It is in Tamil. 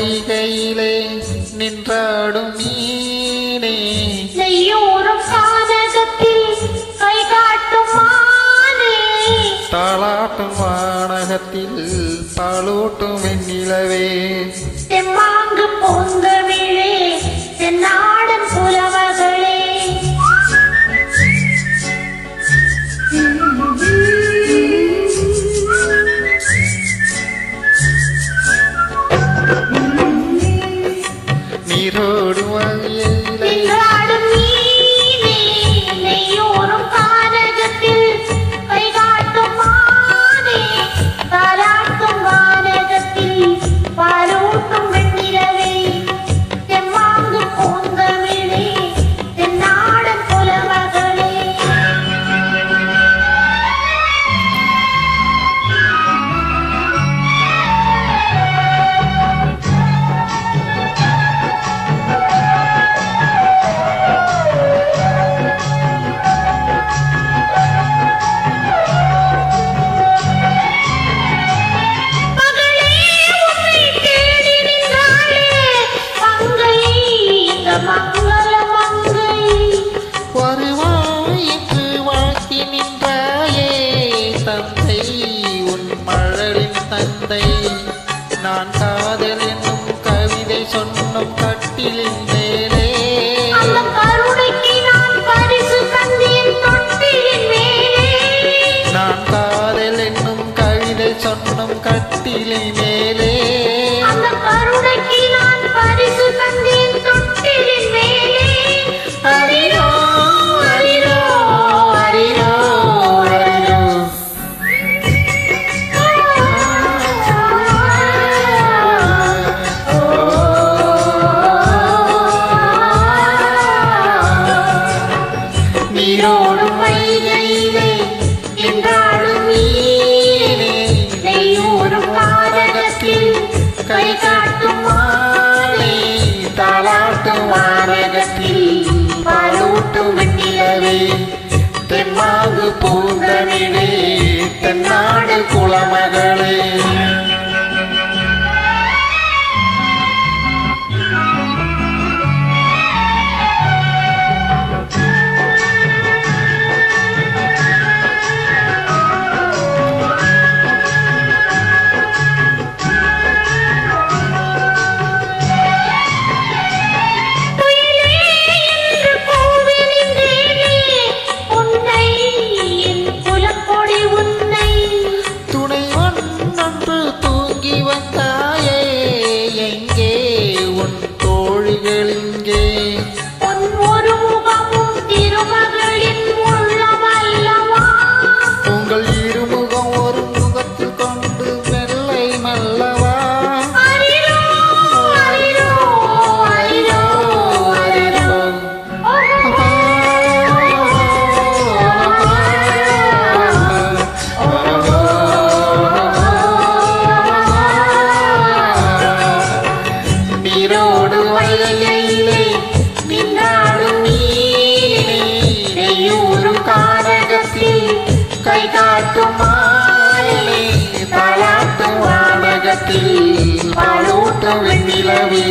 வைகையிலே நின்றாடும் மீனே நெய்யூரும் கானகத்தில் கை காட்டும் மானே தாளாட்டும் வானகத்தில் பாலூட்டும் வெண்ணிலவே தெம்மாங்கு பொங்கவிழே தென்னாடன் புலவர்களே நீரோடு வழியிலே நின்றாடும் மீனே நெய்யூரும் கானகத்தில் கை காட்டும் மானே தாலாட்டும் வானகத்தில் பாலூட்டும் வெண்ணிலவே தெம்மாங்கு பொங்கவிழே தென்னாடன் புலவர்களே வருவாய் என்று வாழ்த்தி நின்றாயே தந்தை உன் மழலின் தந்தை நான் காதல் என்னும் கவிதை சொன்னும் கட்டிலின் மேலே நான் காதல் என்னும் கவிதை சொன்னும் கட்டிலின் மேலே அரிரோ அரிரோ அரிரோ அரிரோ நீரோடும் வைகையிலே நின்றாடும் மீனே நெய்யூரும் கானகத்தில் கை காட்டும் மானே தாலாட்டும் வானகத்தில் பாலூட்டும் வெண்ணிலவே தெம்மாங்கு பூந்தனிலே தென்னாடு குலமகளே நீரோடு வைகையிலே நின்றாடும் மீனே நெய்யூரும் கானகத்தில் கை காட்டும் மானே தாலாட்டும் வானகத்தில் பாலூட்டும் வெண்ணிலவே